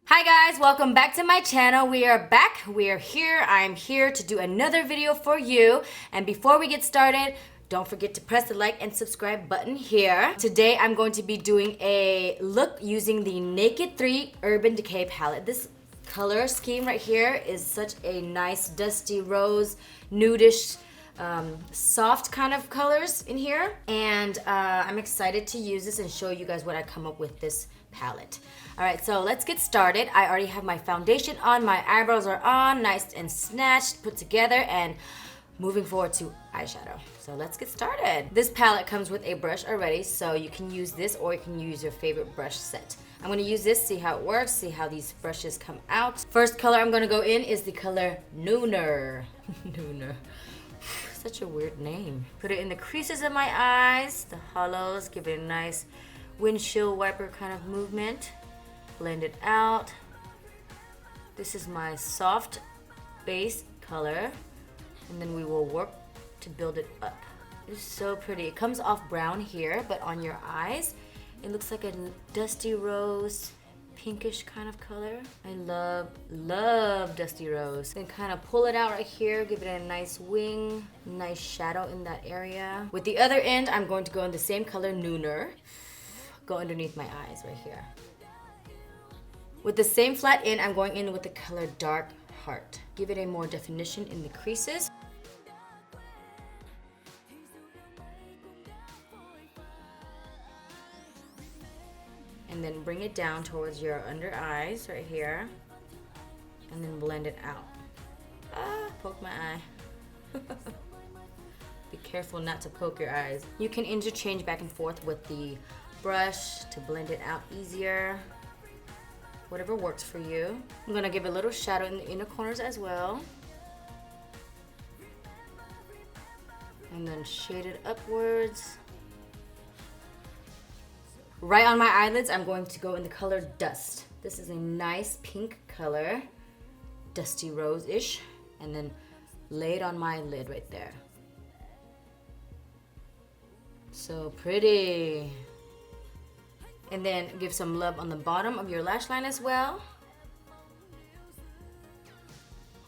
Hi guys, welcome back to my channel. We are back. We are here. I'm here to do another video for you. And before we get started, don't forget to press the like and subscribe button here. Today I'm going to be doing a look using the Naked 3 Urban Decay palette. This color scheme right here is such a nice dusty rose, nudish, soft kind of colors in here. And I'm excited to use this and show you guys what I come up with this palette. All right, so let's get started. I already have my foundation on, my eyebrows are on, nice and snatched, put together, and moving forward to eyeshadow. So let's get started. This palette comes with a brush already, so you can use this or you can use your favorite brush set. I'm gonna use this, see how it works, see how these brushes come out. First color I'm gonna go in is the color Nooner. Nooner. Such a weird name. Put it in the creases of my eyes, the hollows, give it a nice windshield wiper kind of movement. Blend it out. This is my soft base color, and then we will work to build it up. It's so pretty. It comes off brown here, but on your eyes, it looks like a dusty rose, pinkish kind of color. I love dusty rose. Then kind of pull it out right here, give it a nice wing, nice shadow in that area. With the other end, I'm going to go in the same color, Nooner. Go underneath my eyes right here. With the same flat end, I'm going in with the color Dark Heart. Give it a more definition in the creases. And then bring it down towards your under eyes right here. And then blend it out. Ah, poke my eye. Be careful not to poke your eyes. You can interchange back and forth with the brush to blend it out easier. Whatever works for you. I'm gonna give a little shadow in the inner corners as well. And then shade it upwards. Right on my eyelids, I'm going to go in the color Dust. This is a nice pink color, dusty rose-ish. And then lay it on my lid right there. So pretty. And then give some love on the bottom of your lash line as well.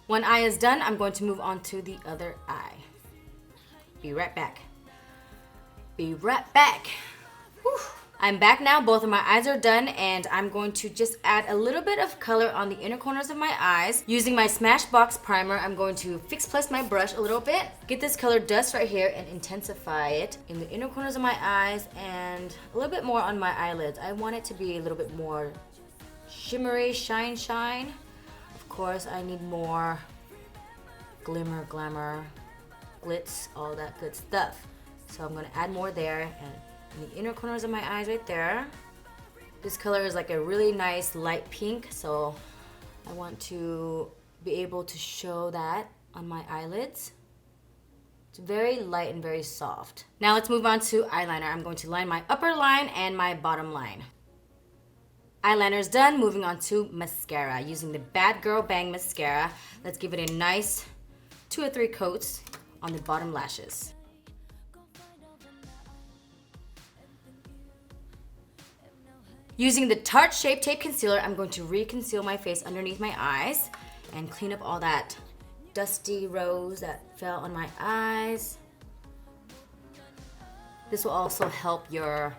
One eye is done, I'm going to move on to the other eye. Be right back. Be right back. Whew. I'm back now, both of my eyes are done, and I'm going to just add a little bit of color on the inner corners of my eyes. Using my Smashbox Primer, I'm going to fix plus my brush a little bit. Get this color Dust right here and intensify it in the inner corners of my eyes and a little bit more on my eyelids. I want it to be a little bit more shimmery, shine. Of course, I need more glimmer, glamour, glitz, all that good stuff. So I'm gonna add more there and in the inner corners of my eyes right there. This color is like a really nice light pink, so I want to be able to show that on my eyelids. It's very light and very soft. Now let's move on to eyeliner. I'm going to line my upper line and my bottom line. Eyeliner is done, moving on to mascara. Using the Bad Girl Bang mascara, let's give it a nice 2 or 3 coats on the bottom lashes. Using the Tarte Shape Tape Concealer, I'm going to re-conceal my face underneath my eyes and clean up all that dusty rose that fell on my eyes. This will also help your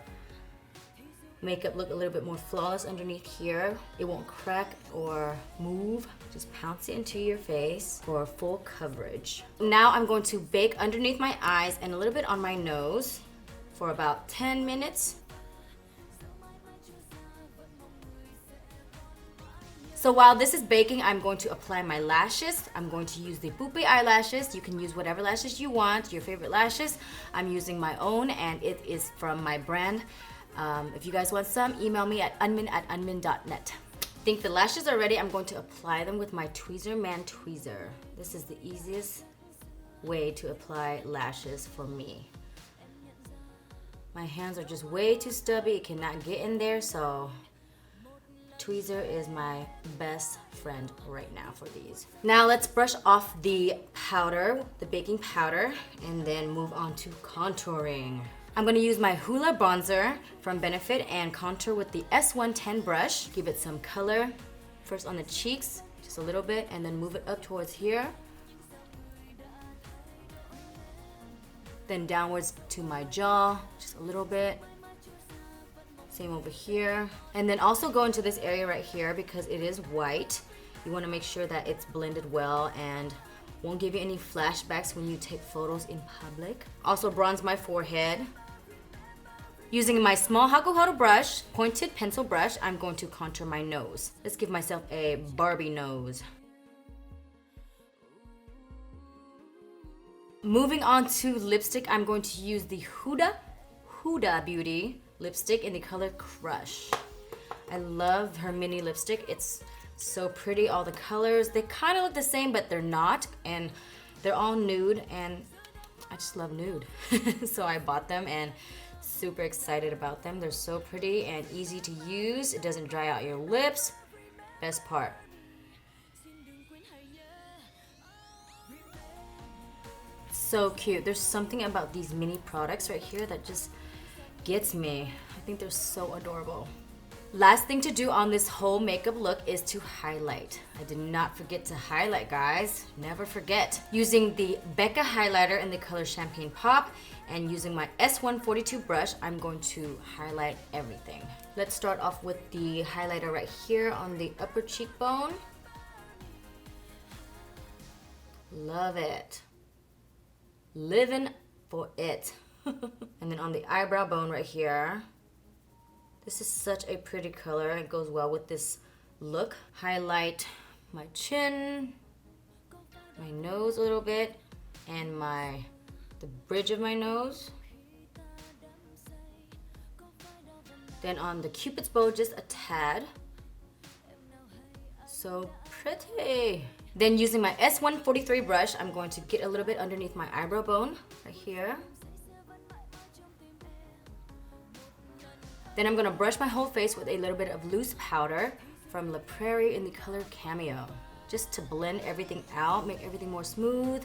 makeup look a little bit more flawless underneath here. It won't crack or move. Just pounce it into your face for full coverage. Now I'm going to bake underneath my eyes and a little bit on my nose for about 10 minutes. So while this is baking, I'm going to apply my lashes. I'm going to use the Poupee eyelashes. You can use whatever lashes you want, your favorite lashes. I'm using my own, and it is from my brand. If you guys want some, email me at unmin@unmin.net. Think the lashes are ready. I'm going to apply them with my Tweezerman Tweezer. This is the easiest way to apply lashes for me. My hands are just way too stubby. It cannot get in there, so Tweezer is my best friend right now for these. Now let's brush off the powder, the baking powder, and then move on to contouring. I'm gonna use my Hoola bronzer from Benefit and contour with the S110 brush. Give it some color First on the cheeks, just a little bit, and then move it up towards here. Then downwards to my jaw, just a little bit. Same over here. And then also go into this area right here because it is white. You want to make sure that it's blended well and won't give you any flashbacks when you take photos in public. Also bronze my forehead. Using my small Huda brush, pointed pencil brush, I'm going to contour my nose. Let's give myself a Barbie nose. Moving on to lipstick, I'm going to use the Huda Beauty lipstick in the color Crush. I love her mini lipstick. It's so pretty, all the colors. They kind of look the same, but they're not, and they're all nude, and I just love nude. So I bought them and super excited about them. They're so pretty and easy to use. It doesn't dry out your lips. Best part. So cute. There's something about these mini products right here that just gets me. I think they're so adorable. Last thing to do on this whole makeup look is to highlight. I did not forget to highlight, guys. Never forget. Using the Becca highlighter in the color Champagne Pop and using my S142 brush, I'm going to highlight everything. Let's start off with the highlighter right here on the upper cheekbone. Love it. Living for it. And then on the eyebrow bone right here. This is such a pretty color. It goes well with this look. Highlight my chin, my nose a little bit, and the bridge of my nose. Then on the Cupid's bow, just a tad. So pretty. Then using my S143 brush, I'm going to get a little bit underneath my eyebrow bone right here. Then I'm gonna brush my whole face with a little bit of loose powder from Prairie in the color Cameo. Just to blend everything out, make everything more smooth.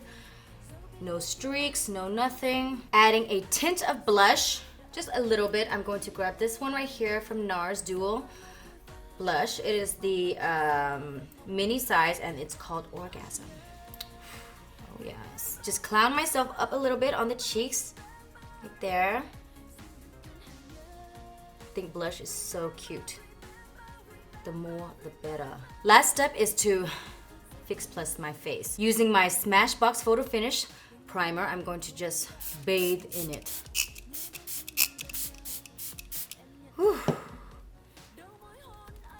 No streaks, no nothing. Adding a tint of blush, just a little bit. I'm going to grab this one right here from NARS Dual Blush. It is the mini size and it's called Orgasm. Oh yes. Just clown myself up a little bit on the cheeks, right there. I think blush is so cute. The more, the better. Last step is to fix plus my face. Using my Smashbox Photo Finish Primer, I'm going to just bathe in it. Whew.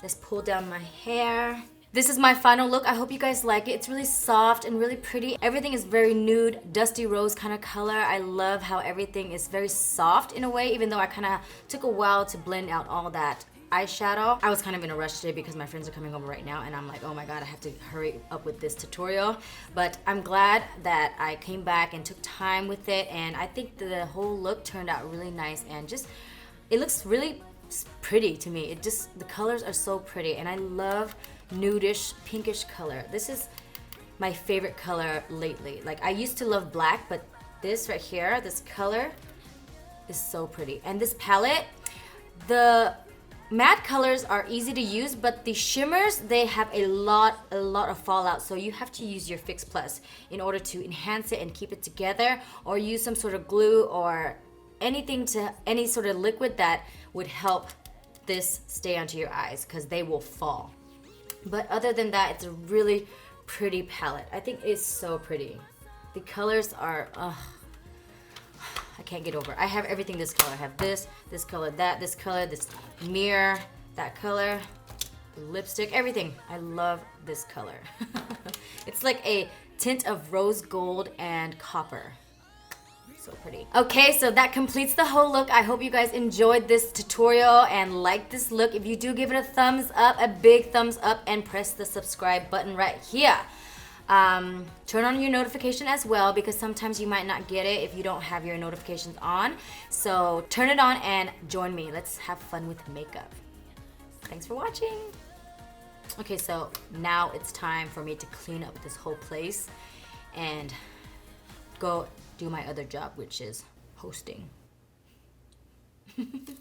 Let's pull down my hair. This is my final look. I hope you guys like it. It's really soft and really pretty. Everything is very nude, dusty rose kind of color. I love how everything is very soft in a way, even though I kind of took a while to blend out all that eyeshadow. I was kind of in a rush today because my friends are coming over right now and I'm like, oh my god, I have to hurry up with this tutorial. But I'm glad that I came back and took time with it, and I think the whole look turned out really nice and just, it looks really pretty to me. The colors are so pretty, and I love nudish, pinkish color. This is my favorite color lately. Like, I used to love black, but this right here, this color is so pretty. And this palette, the matte colors are easy to use, but the shimmers, they have a lot of fallout, so you have to use your Fix Plus in order to enhance it and keep it together, or use some sort of glue or any sort of liquid that would help this stay onto your eyes, because they will fall. But other than that, it's a really pretty palette. I think it's so pretty. The colors are, I can't get over it. I have everything this color. I have this color, this color, this mirror, that color, the lipstick, everything. I love this color. It's like a tint of rose gold and copper. So pretty. Okay, so that completes the whole look. I hope you guys enjoyed this tutorial and liked this look. If you do, give it a thumbs up, a big thumbs up, and press the subscribe button right here. Turn on your notification as well, because sometimes you might not get it if you don't have your notifications on. So turn it on and join me. Let's have fun with makeup. Thanks for watching. Okay, so now it's time for me to clean up this whole place and go do my other job, which is hosting.